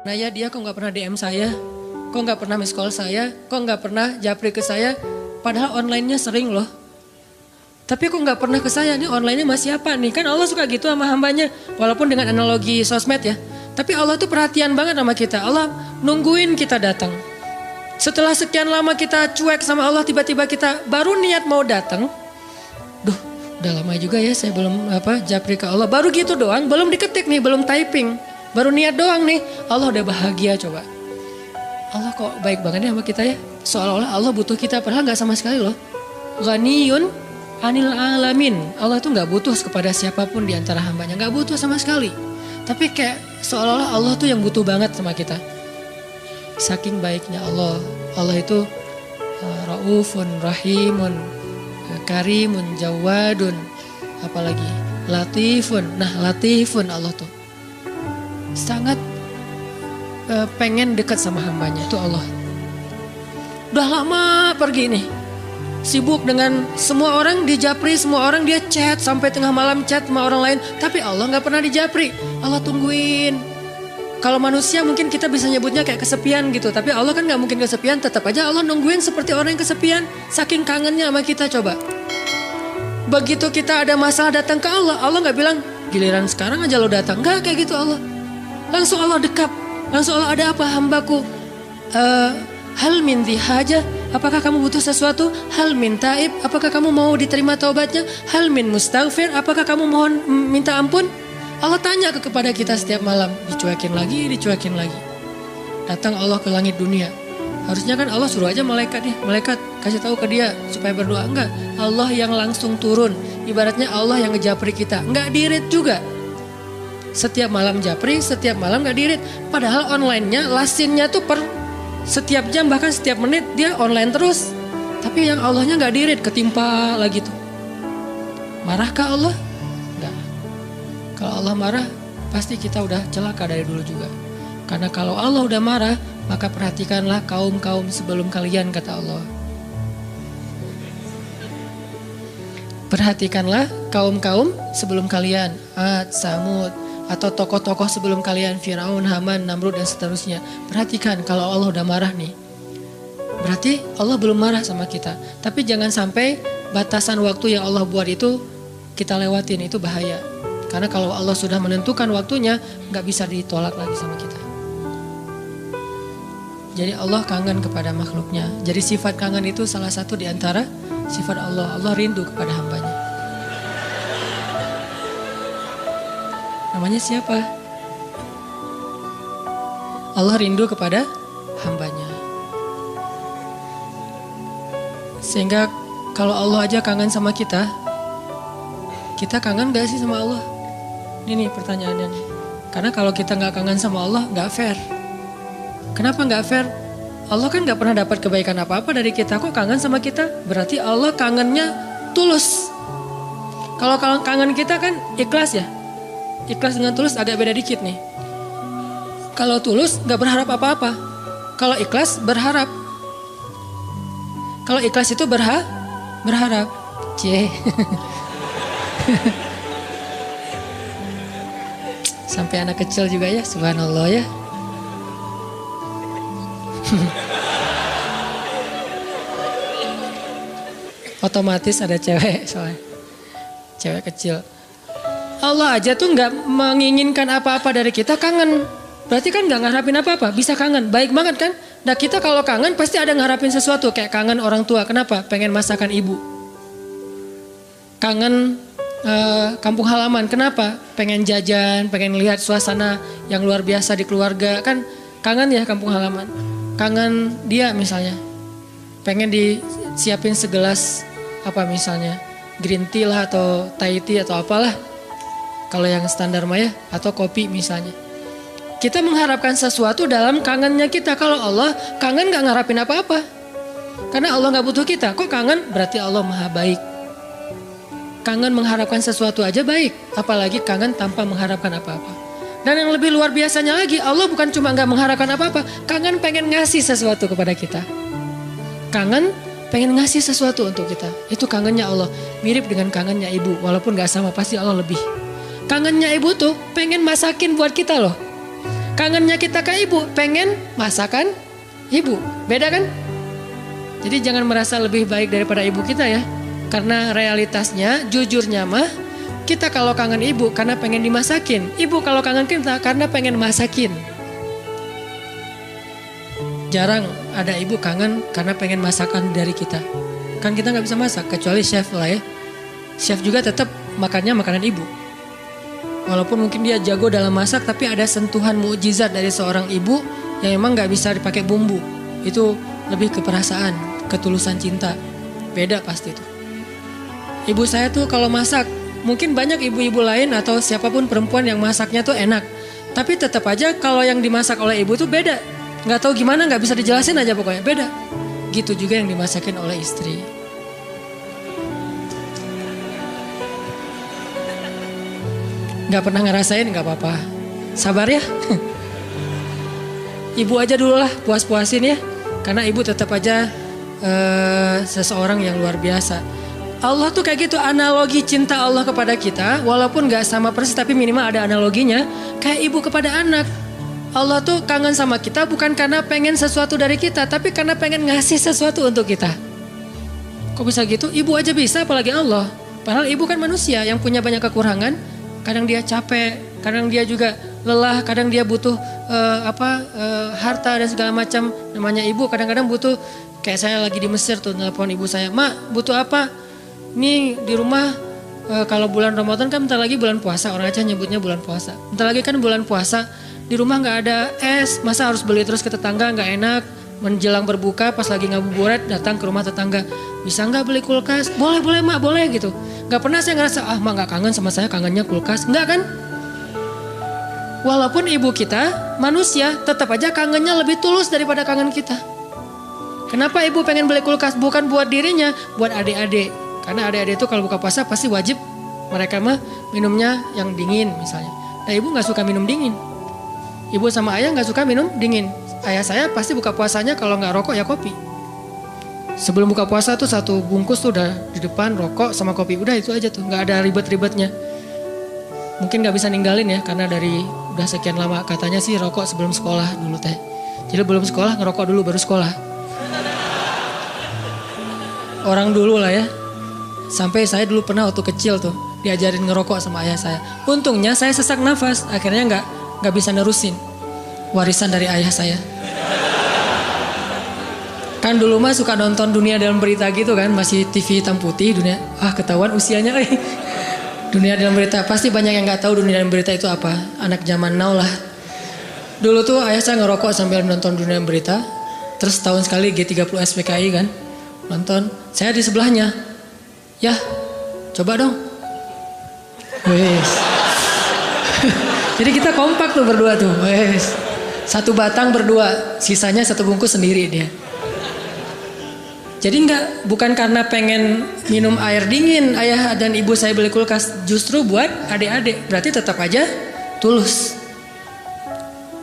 Naya, dia kok gak pernah DM saya, kok gak pernah miss call saya, kok gak pernah japri ke saya, padahal online-nya sering loh. Tapi kok gak pernah ke saya, nih online-nya masih apa nih? Kan Allah suka gitu sama hambanya, walaupun dengan analogi sosmed ya. Tapi Allah tuh perhatian banget sama kita, Allah nungguin kita datang. Setelah sekian lama kita cuek sama Allah, tiba-tiba kita baru niat mau datang. Duh, udah lama juga ya saya belum japri ke Allah. Baru gitu doang, belum diketik nih, belum typing. Baru niat doang nih, Allah udah bahagia coba. Allah kok baik banget ya sama kita ya. Seolah-olah Allah butuh kita, padahal gak sama sekali loh. Ghaniyun anil alamin. Allah tuh gak butuh kepada siapapun di antara hambanya. Gak butuh sama sekali. Tapi kayak seolah-olah Allah tuh yang butuh banget sama kita. Saking baiknya Allah. Allah itu raufun, rahimun, karimun, jawadun. Apalagi latifun. Nah latifun Allah tuh. Sangat pengen dekat sama hambanya, itu Allah. Udah lama pergi nih, sibuk dengan semua orang di japri, semua orang dia chat sampai tengah malam chat sama orang lain, tapi Allah nggak pernah di japri. Allah tungguin. Kalau manusia mungkin kita bisa nyebutnya kayak kesepian gitu, tapi Allah kan nggak mungkin kesepian, tetap aja Allah nungguin seperti orang yang kesepian, saking kangennya sama kita coba. Begitu kita ada masalah datang ke Allah, Allah nggak bilang giliran sekarang aja lo datang, nggak kayak gitu Allah. Langsung Allah dekap, langsung Allah, ada apa hambaku? Hal min haja, apakah kamu butuh sesuatu? Hal min taib, apakah kamu mau diterima taubatnya? Hal min mustaghfir, apakah kamu mohon minta ampun? Allah tanya kepada kita setiap malam, dicuekin lagi. Datang Allah ke langit dunia. Harusnya kan Allah suruh aja malaikat nih, malaikat kasih tahu ke dia supaya berdoa. Enggak, Allah yang langsung turun. Ibaratnya Allah yang ngejapri kita, enggak dirit juga. Setiap malam japri, setiap malam gak dirit. Padahal online-nya, lasinnya tuh per setiap jam bahkan setiap menit dia online terus. Tapi yang Allahnya gak dirit, ketimpa lagi tuh. Marahkah Allah? Enggak. Kalau Allah marah, pasti kita udah celaka dari dulu juga. Karena kalau Allah udah marah, maka perhatikanlah kaum-kaum sebelum kalian, kata Allah. Perhatikanlah kaum-kaum sebelum kalian. Ad, Samud, atau tokoh-tokoh sebelum kalian, Firaun, Haman, Namrud dan seterusnya. Perhatikan kalau Allah udah marah nih, berarti Allah belum marah sama kita. Tapi jangan sampai batasan waktu yang Allah buat itu kita lewatin, itu bahaya. Karena kalau Allah sudah menentukan waktunya, gak bisa ditolak lagi sama kita. Jadi Allah kangen kepada makhluknya. Jadi sifat kangen itu salah satu di antara sifat Allah. Allah rindu kepada hambanya. Namanya siapa? Allah rindu kepada hambanya. Sehingga kalau Allah aja kangen sama kita kangen gak sih sama Allah? Ini nih pertanyaannya nih. Karena kalau kita gak kangen sama Allah, gak fair. Kenapa gak fair? Allah kan gak pernah dapat kebaikan apa-apa dari kita. Kok kangen sama kita? Berarti Allah kangennya tulus. Kalau kangen kita kan ikhlas ya. Ikhlas dengan tulus agak beda dikit nih. Kalau tulus gak berharap apa-apa. Kalau ikhlas berharap. Kalau ikhlas itu berharap. Sampai anak kecil juga ya, subhanallah ya. Otomatis ada cewek soalnya. Cewek kecil. Allah aja tuh gak menginginkan apa-apa dari kita, kangen. Berarti kan gak ngarapin apa-apa, bisa kangen. Baik banget kan? Nah kita kalau kangen pasti ada ngarapin sesuatu. Kayak kangen orang tua, kenapa? Pengen masakan ibu. Kangen kampung halaman, kenapa? Pengen jajan, pengen lihat suasana yang luar biasa di keluarga. Kan kangen ya kampung halaman. Kangen dia misalnya. Pengen disiapin segelas apa misalnya. Green tea lah atau Thai tea atau apalah. Kalau yang standar mah ya, atau kopi misalnya. Kita mengharapkan sesuatu dalam kangennya kita. Kalau Allah kangen gak ngarapin apa-apa. Karena Allah gak butuh kita. Kok kangen? Berarti Allah maha baik. Kangen mengharapkan sesuatu aja baik. Apalagi kangen tanpa mengharapkan apa-apa. Dan yang lebih luar biasanya lagi, Allah bukan cuma gak mengharapkan apa-apa. Kangen pengen ngasih sesuatu kepada kita. Kangen pengen ngasih sesuatu untuk kita. Itu kangennya Allah. Mirip dengan kangennya ibu. Walaupun gak sama, pasti Allah lebih. Kangennya ibu tuh pengen masakin buat kita loh. Kangennya kita ke ibu, pengen masakan ibu. Beda kan? Jadi jangan merasa lebih baik daripada ibu kita ya. Karena realitasnya, jujurnya mah, kita kalau kangen ibu karena pengen dimasakin. Ibu kalau kangen kita karena pengen masakin. Jarang ada ibu kangen karena pengen masakan dari kita. Kan kita nggak bisa masak, kecuali chef lah ya. Chef juga tetap makannya makanan ibu. Walaupun mungkin dia jago dalam masak, tapi ada sentuhan mukjizat dari seorang ibu yang emang nggak bisa dipakai bumbu. Itu lebih ke perasaan, ketulusan cinta. Beda pasti itu. Ibu saya tuh kalau masak, mungkin banyak ibu-ibu lain atau siapapun perempuan yang masaknya tuh enak. Tapi tetap aja kalau yang dimasak oleh ibu tuh beda. Nggak tahu gimana, nggak bisa dijelasin aja pokoknya, beda. Gitu juga yang dimasakin oleh istri. Nggak pernah ngerasain, nggak apa-apa. Sabar ya. Ibu aja dulu lah, puas-puasin ya. Karena ibu tetap aja seseorang yang luar biasa. Allah tuh kayak gitu, analogi cinta Allah kepada kita. Walaupun gak sama persis tapi minimal ada analoginya. Kayak ibu kepada anak. Allah tuh kangen sama kita bukan karena pengen sesuatu dari kita, tapi karena pengen ngasih sesuatu untuk kita. Kok bisa gitu? Ibu aja bisa, apalagi Allah. Padahal ibu kan manusia yang punya banyak kekurangan. Kadang dia capek, kadang dia juga lelah, kadang dia butuh harta dan segala macam. Namanya ibu kadang-kadang butuh. Kayak saya lagi di Mesir tuh, nelpon ibu saya, "Mak, butuh apa? Nih di rumah kalau bulan Ramadan kan bentar lagi bulan puasa, orang Aceh nyebutnya bulan puasa. Bentar lagi kan bulan puasa, di rumah nggak ada es, masa harus beli terus ke tetangga, nggak enak. Menjelang berbuka pas lagi ngabuburit datang ke rumah tetangga, bisa nggak beli kulkas? Boleh mak, boleh gitu. Nggak pernah saya ngerasa mak nggak kangen sama saya, kangennya kulkas, nggak kan? Walaupun ibu kita manusia, tetap aja kangennya lebih tulus daripada kangen kita. Kenapa ibu pengen beli kulkas? Bukan buat dirinya, buat adik-adik. Karena adik-adik itu kalau buka puasa pasti wajib mereka mah minumnya yang dingin misalnya. Nah ibu gak suka minum dingin. Ibu sama ayah gak suka minum dingin. Ayah saya pasti buka puasanya kalau gak rokok ya kopi. Sebelum buka puasa tuh satu bungkus tuh udah di depan rokok sama kopi. Udah itu aja tuh, gak ada ribet-ribetnya. Mungkin gak bisa ninggalin ya karena dari udah sekian lama katanya sih rokok sebelum sekolah dulu teh. Jadi belum sekolah ngerokok dulu baru sekolah. Orang dulu lah ya. Sampai saya dulu pernah waktu kecil tuh diajarin ngerokok sama ayah saya. Untungnya saya sesak nafas, akhirnya nggak bisa nerusin warisan dari ayah saya. Kan dulu mah suka nonton Dunia Dalam Berita gitu kan, masih TV hitam putih dunia. Ketahuan usianya. Dunia Dalam Berita pasti banyak yang nggak tahu Dunia Dalam Berita itu apa. Anak zaman now lah. Dulu tuh ayah saya ngerokok sambil nonton Dunia Dalam Berita. Terus tahun sekali G30 SPKI kan nonton. Saya di sebelahnya. Ya, coba dong. Wes. Jadi kita kompak tuh berdua tuh. Wes. Satu batang berdua, sisanya satu bungkus sendiri dia. Jadi bukan karena pengen minum air dingin ayah dan ibu saya beli kulkas, justru buat adik-adik. Berarti tetap aja tulus.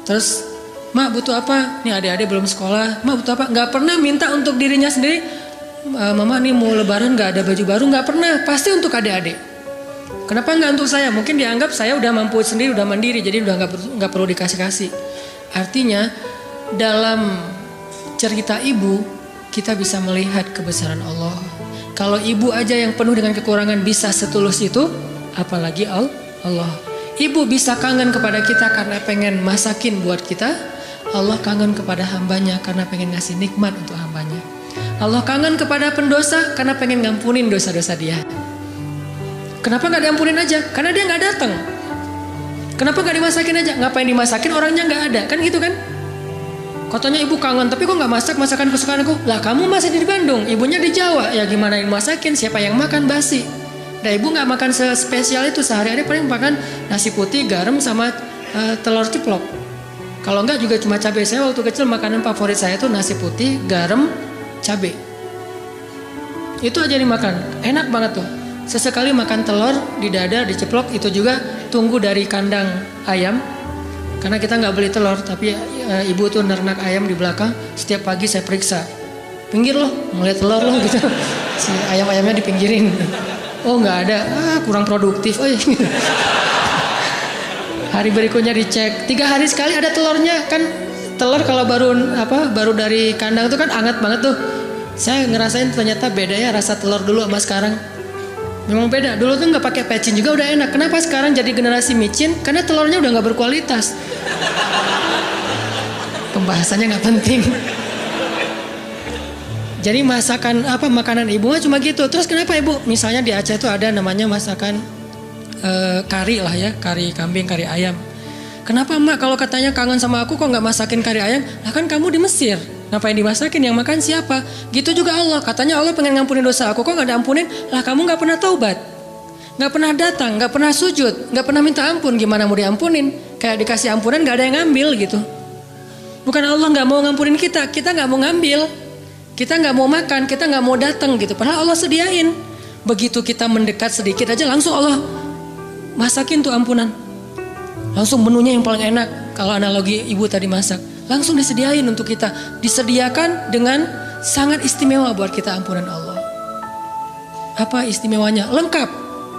Terus, "Mak butuh apa?" Nih adik-adik belum sekolah. "Mak butuh apa?" Nggak pernah minta untuk dirinya sendiri. "Mama nih mau lebaran gak ada baju baru." Gak pernah, pasti untuk adik-adik. Kenapa gak untuk saya? Mungkin dianggap saya udah mampu sendiri, udah mandiri, jadi udah gak perlu dikasih-kasih. Artinya dalam cerita ibu kita bisa melihat kebesaran Allah. Kalau ibu aja yang penuh dengan kekurangan bisa setulus itu, apalagi Allah. Ibu bisa kangen kepada kita karena pengen masakin buat kita. Allah kangen kepada hambanya karena pengen ngasih nikmat untuk hambanya. Allah kangen kepada pendosa karena pengen ngampunin dosa-dosa dia. Kenapa gak diampunin aja? Karena dia gak datang. Kenapa gak dimasakin aja? Ngapain dimasakin, orangnya gak ada. Kan gitu kan? Katanya ibu kangen, tapi kok gak masak masakan kesukaan aku? Lah kamu masih di Bandung, ibunya di Jawa. Ya gimana yang masakin, siapa yang makan basi? Nah ibu gak makan spesial itu. Sehari-hari paling makan nasi putih, garam sama telur ceplok. Kalau enggak juga cuma cabai. Saya waktu kecil makanan favorit saya tuh nasi putih, garam, cabai. Itu aja dimakan, enak banget tuh. Sesekali makan telur di dada, diceplok, itu juga tunggu dari kandang ayam. Karena kita nggak beli telur, tapi ibu tuh nernak ayam di belakang. Setiap pagi saya periksa, pinggir loh, ngeliat telur loh gitu. Si ayam-ayamnya dipinggirin. Oh nggak ada, kurang produktif. Hari berikutnya dicek, 3 hari sekali ada telurnya. Kan telur kalau baru dari kandang itu kan hangat banget tuh. Saya ngerasain ternyata beda ya rasa telur dulu sama sekarang. Memang beda. Dulu tuh nggak pakai pecin juga udah enak. Kenapa sekarang jadi generasi micin? Karena telurnya udah nggak berkualitas. Pembahasannya nggak penting. Jadi makanan ibu cuma gitu. Terus kenapa ibu? Misalnya di Aceh tuh ada namanya masakan kari lah ya, kari kambing, kari ayam. Kenapa emak kalau katanya kangen sama aku kok nggak masakin kari ayam? Lah kan kamu di Mesir, ngapain dimasakin? Yang makan siapa? Gitu juga Allah, katanya Allah pengen ngampunin dosa aku, kok nggak diampunin? Lah kamu nggak pernah taubat, nggak pernah datang, nggak pernah sujud, nggak pernah minta ampun, gimana mau diampunin? Kayak dikasih ampunan nggak ada yang ngambil gitu. Bukan Allah nggak mau ngampunin kita nggak mau ngambil, kita nggak mau makan, kita nggak mau datang gitu. Padahal Allah sediain. Begitu kita mendekat sedikit aja langsung Allah masakin tuh ampunan. Langsung menunya yang paling enak. Kalau analogi ibu tadi masak, langsung disediain untuk kita. Disediakan dengan sangat istimewa buat kita ampunan Allah. Apa istimewanya? Lengkap.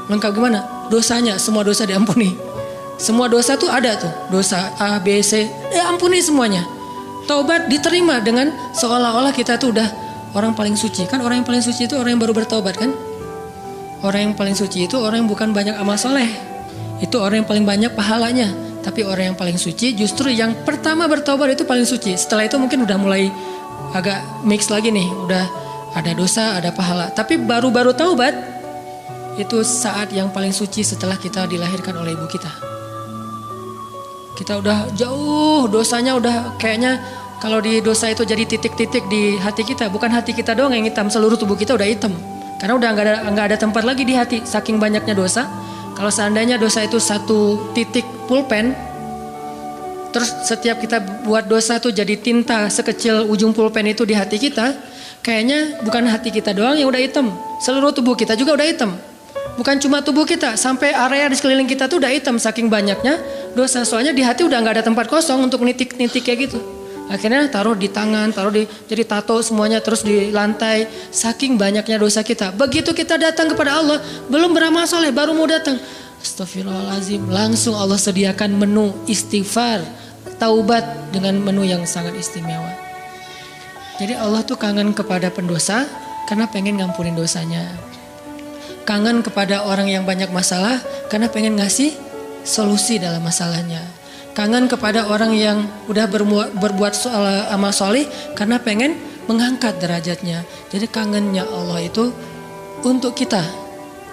Lengkap gimana? Dosanya, semua dosa diampuni. Semua dosa tuh ada tuh. Dosa A, B, C, ampuni semuanya. Taubat diterima dengan seolah-olah kita tuh udah orang paling suci. Kan orang yang paling suci itu orang yang baru bertaubat kan? Orang yang paling suci itu orang yang bukan banyak amal soleh. Itu orang yang paling banyak pahalanya. Tapi orang yang paling suci justru yang pertama bertaubat itu paling suci. Setelah itu mungkin udah mulai agak mix lagi nih. Udah ada dosa, ada pahala. Tapi baru-baru taubat itu saat yang paling suci setelah kita dilahirkan oleh ibu kita. Kita udah jauh dosanya udah kayaknya kalau di dosa itu jadi titik-titik di hati kita. Bukan hati kita doang yang hitam, seluruh tubuh kita udah hitam. Karena udah nggak ada tempat lagi di hati saking banyaknya dosa. Kalau seandainya dosa itu satu titik pulpen, terus setiap kita buat dosa tuh jadi tinta sekecil ujung pulpen itu di hati kita, kayaknya bukan hati kita doang yang udah hitam, seluruh tubuh kita juga udah hitam. Bukan cuma tubuh kita, sampai area di sekeliling kita tuh udah hitam saking banyaknya dosa. Soalnya di hati udah nggak ada tempat kosong untuk nitik-nitik kayak gitu. Akhirnya taruh di tangan, jadi tato semuanya, terus di lantai. Saking banyaknya dosa kita. Begitu kita datang kepada Allah, belum beramal soleh, baru mau datang. Astagfirullahaladzim, langsung Allah sediakan menu istighfar, taubat dengan menu yang sangat istimewa. Jadi Allah tuh kangen kepada pendosa karena pengen ngampunin dosanya. Kangen kepada orang yang banyak masalah karena pengen ngasih solusi dalam masalahnya. Kangen kepada orang yang udah berbuat amal soleh karena pengen mengangkat derajatnya. Jadi kangennya Allah itu untuk kita.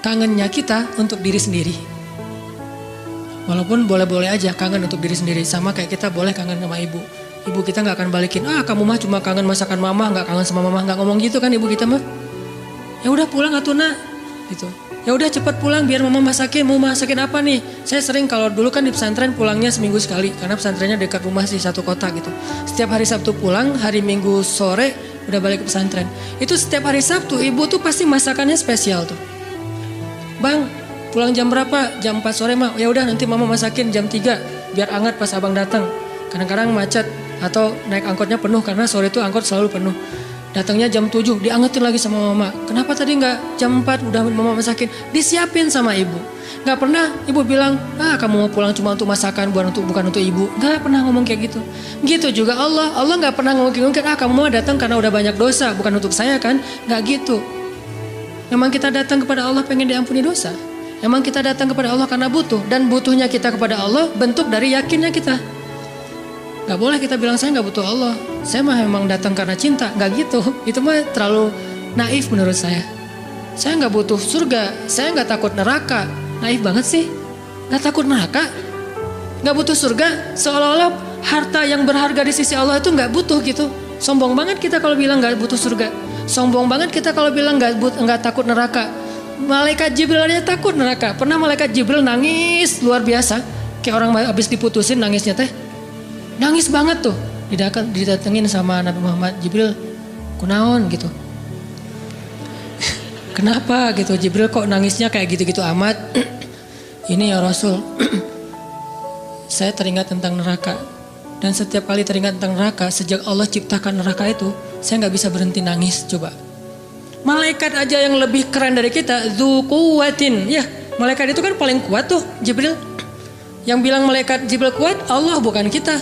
Kangennya kita untuk diri sendiri. Walaupun boleh-boleh aja kangen untuk diri sendiri. Sama kayak kita boleh kangen sama ibu. Ibu kita gak akan balikin, kamu mah cuma kangen masakan mama, gak kangen sama mama. Gak ngomong gitu kan ibu kita mah. Ya udah pulang atuh nak gitu. Ya udah cepat pulang biar mama masakin. Mau masakin apa nih? Saya sering kalau dulu kan di pesantren pulangnya seminggu sekali karena pesantrennya dekat rumah sih, satu kota gitu. Setiap hari Sabtu pulang, hari Minggu sore udah balik ke pesantren. Itu setiap hari Sabtu ibu tuh pasti masakannya spesial tuh. Bang, pulang jam berapa? Jam 4 sore mah. Ya udah nanti mama masakin jam 3 biar hangat pas abang datang. Kadang-kadang macet atau naik angkotnya penuh karena sore itu angkot selalu penuh. Datangnya jam 7, diangetin lagi sama mama. Kenapa tadi nggak jam 4 udah mama masakin? Disiapin sama ibu. Nggak pernah ibu bilang, kamu mau pulang cuma untuk masakan, bukan untuk ibu. Nggak pernah ngomong kayak gitu. Gitu juga Allah nggak pernah ngomong kamu mau datang karena udah banyak dosa, bukan untuk saya kan? Nggak gitu. Memang kita datang kepada Allah pengen diampuni dosa. Memang kita datang kepada Allah karena butuh. Dan butuhnya kita kepada Allah bentuk dari yakinnya kita. Gak boleh kita bilang saya gak butuh Allah. Saya mah memang datang karena cinta. Gak gitu. Itu mah terlalu naif menurut saya. Saya gak butuh surga. Saya gak takut neraka. Naif banget sih. Gak takut neraka. Gak butuh surga. Seolah-olah harta yang berharga di sisi Allah itu gak butuh gitu. Sombong banget kita kalau bilang gak butuh surga. Sombong banget kita kalau bilang gak takut neraka. Malaikat Jibril aja takut neraka. Pernah malaikat Jibril nangis luar biasa. Kayak orang habis diputusin nangisnya teh. Nangis banget tuh, didatengin sama Nabi Muhammad. Jibril, kunaon gitu. Kenapa gitu, Jibril kok nangisnya kayak gitu-gitu amat. Ini ya Rasul, saya teringat tentang neraka. Dan setiap kali teringat tentang neraka, sejak Allah ciptakan neraka itu, saya gak bisa berhenti nangis. Coba, malaikat aja yang lebih keren dari kita, dzu quwwatin. Ya, malaikat itu kan paling kuat tuh, Jibril. Yang bilang malaikat Jibril kuat, Allah bukan kita.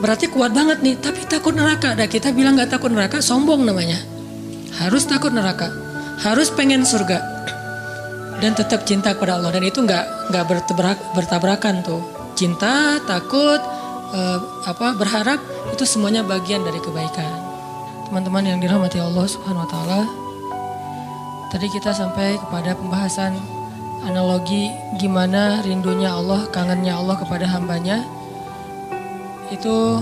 Berarti kuat banget nih, tapi takut neraka. Dan kita bilang gak takut neraka, sombong namanya. Harus takut neraka, harus pengen surga. Dan tetap cinta kepada Allah. Dan itu gak bertabrakan tuh. Cinta, takut, berharap, itu semuanya bagian dari kebaikan. Teman-teman yang dirahmati Allah Subhanahu Wa Taala, tadi kita sampai kepada pembahasan analogi gimana rindunya Allah, kangennya Allah kepada hambanya. Itu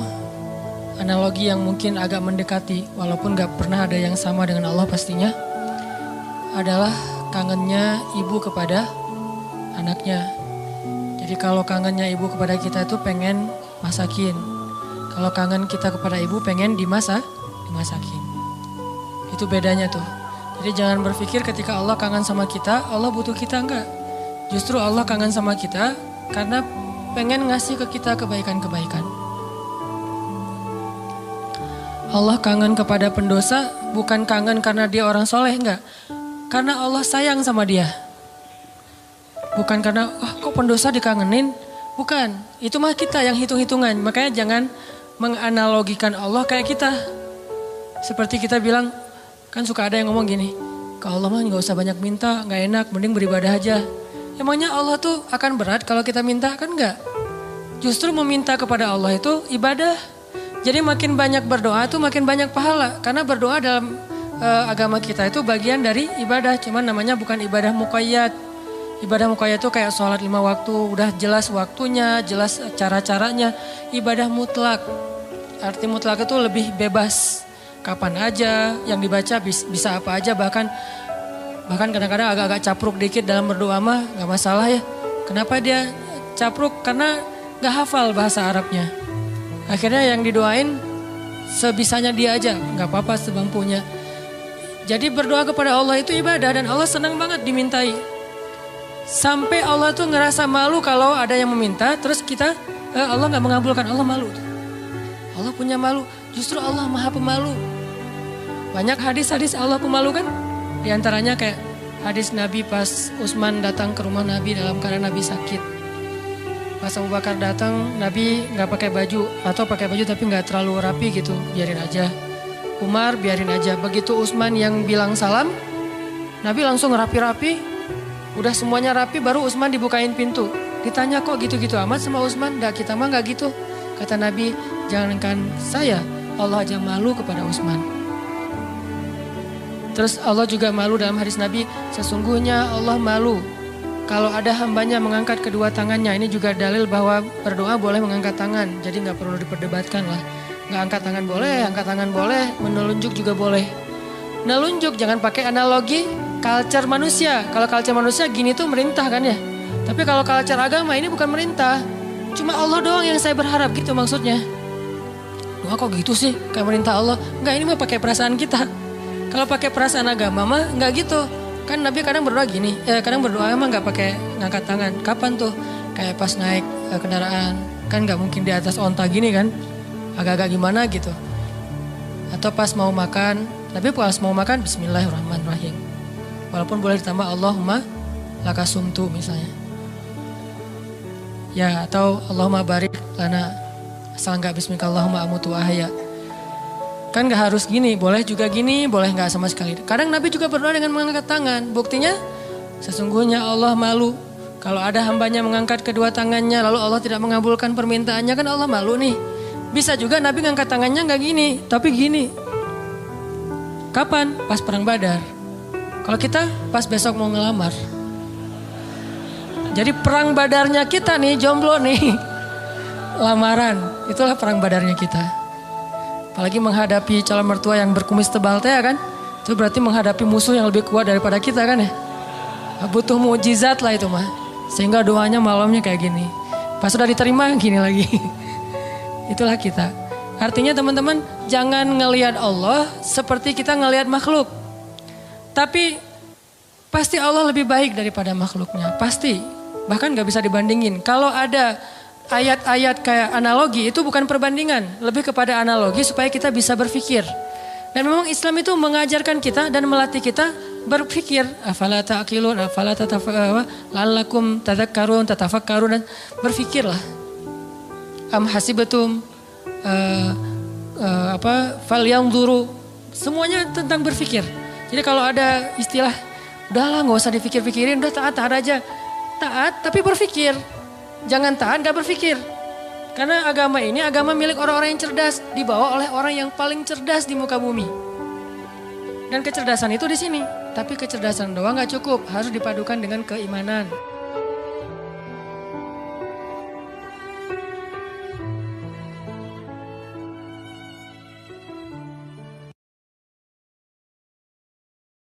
analogi yang mungkin agak mendekati, walaupun gak pernah ada yang sama dengan Allah pastinya. Adalah kangennya ibu kepada anaknya. Jadi kalau kangennya ibu kepada kita itu pengen masakin. Kalau kangen kita kepada ibu pengen dimasakin. Itu bedanya tuh. Jadi jangan berpikir ketika Allah kangen sama kita, Allah butuh kita, enggak. Justru Allah kangen sama kita karena pengen ngasih ke kita kebaikan-kebaikan. Allah kangen kepada pendosa bukan kangen karena dia orang soleh, enggak. Karena Allah sayang sama dia. Bukan karena, kok pendosa dikangenin. Bukan, itu mah kita yang hitung-hitungan. Makanya jangan menganalogikan Allah kayak kita. Seperti kita bilang, kan suka ada yang ngomong gini, ke Allah mah gak usah banyak minta, gak enak, mending beribadah aja. Emangnya Allah tuh akan berat kalau kita minta? Kan enggak. Justru meminta kepada Allah itu ibadah. Jadi makin banyak berdoa itu makin banyak pahala. Karena berdoa dalam agama kita itu bagian dari ibadah. Cuman namanya bukan ibadah muqayyad. Ibadah muqayyad itu kayak sholat 5 waktu, udah jelas waktunya, jelas cara-caranya. Ibadah mutlak, arti mutlak itu lebih bebas. Kapan aja, yang dibaca bisa apa aja, bahkan kadang-kadang agak-agak capruk dikit dalam berdoa mah gak masalah ya. Kenapa dia capruk? Karena gak hafal bahasa Arabnya. Akhirnya yang didoain sebisanya dia aja, gak apa-apa sebampunya. Jadi berdoa kepada Allah itu ibadah dan Allah senang banget dimintai. Sampai Allah tuh ngerasa malu kalau ada yang meminta, terus kita, Allah gak mengabulkan, Allah malu. Allah punya malu, justru Allah maha pemalu. Banyak hadis-hadis Allah pemalu kan? Di antaranya kayak hadis Nabi pas Utsman datang ke rumah Nabi dalam keadaan Nabi sakit. Pas Abu Bakar datang, Nabi gak pakai baju atau pakai baju tapi gak terlalu rapi gitu, biarin aja. Umar biarin aja. Begitu Utsman yang bilang salam, Nabi langsung rapi-rapi. Udah semuanya rapi baru Utsman dibukain pintu. Ditanya kok gitu-gitu amat sama Utsman? Dah kita mah gak gitu. Kata Nabi, jangankan saya, Allah aja malu kepada Utsman. Terus Allah juga malu dalam hadis Nabi, sesungguhnya Allah malu kalau ada hambanya mengangkat kedua tangannya. Ini juga dalil bahwa berdoa boleh mengangkat tangan. Jadi gak perlu diperdebatkan lah. Gak angkat tangan boleh, menelunjuk juga boleh. Nelunjuk jangan pakai analogi culture manusia. Kalau culture manusia gini tuh merintah kan ya. Tapi kalau culture agama ini bukan merintah. Cuma Allah doang yang saya berharap gitu maksudnya. Wah kok gitu sih kayak merintah Allah. Enggak, ini mah pakai perasaan kita. Kalau pakai perasaan agama mah enggak gitu. Kan Nabi kadang berdoa gini. Kadang berdoa emang enggak pakai ngangkat tangan. Kapan tuh? Kayak pas naik kendaraan. Kan enggak mungkin di atas onta gini kan. Agak-agak gimana gitu. Atau pas mau makan. Tapi pas mau makan bismillahirrahmanirrahim. Walaupun boleh ditambah Allahumma lakasumtu misalnya. Ya atau Allahumma barik lana. Asal enggak bismillahirrahmanirrahim amutu ahya. Kan gak harus gini, boleh juga gini, boleh gak sama sekali. Kadang Nabi juga berdoa dengan mengangkat tangan. Buktinya sesungguhnya Allah malu. Kalau ada hambanya mengangkat kedua tangannya lalu Allah tidak mengabulkan permintaannya, kan Allah malu nih. Bisa juga Nabi ngangkat tangannya gak gini, tapi gini. Kapan? Pas perang Badar. Kalau kita pas besok mau ngelamar. Jadi perang Badarnya kita nih, jomblo nih. Lamaran, itulah perang Badarnya kita. Apalagi menghadapi calon mertua yang berkumis tebal teh kan. Itu berarti menghadapi musuh yang lebih kuat daripada kita kan ya. Butuh mukjizat lah itu mah. Sehingga doanya malamnya kayak gini. Pas sudah diterima gini lagi. Itulah kita. Artinya teman-teman jangan ngelihat Allah seperti kita ngelihat makhluk. Tapi pasti Allah lebih baik daripada makhluknya. Pasti. Bahkan gak bisa dibandingin. Kalau ada ayat-ayat kayak analogi itu bukan perbandingan. Lebih kepada analogi supaya kita bisa berpikir. Dan memang Islam itu mengajarkan kita dan melatih kita berpikir, afala ta'qilun, afala la'allakum tadhakkarun, tatafakkarun, dan berpikirlah. Am hasibatum falyanzuru, semuanya tentang berpikir. Jadi kalau ada istilah, udahlah nggak usah dipikir-pikirin, udah taat aja. Taat tapi berpikir, jangan taat nggak berpikir. Karena agama ini agama milik orang-orang yang cerdas, dibawa oleh orang yang paling cerdas di muka bumi. Dan kecerdasan itu di sini. Tapi kecerdasan doang nggak cukup, harus dipadukan dengan keimanan.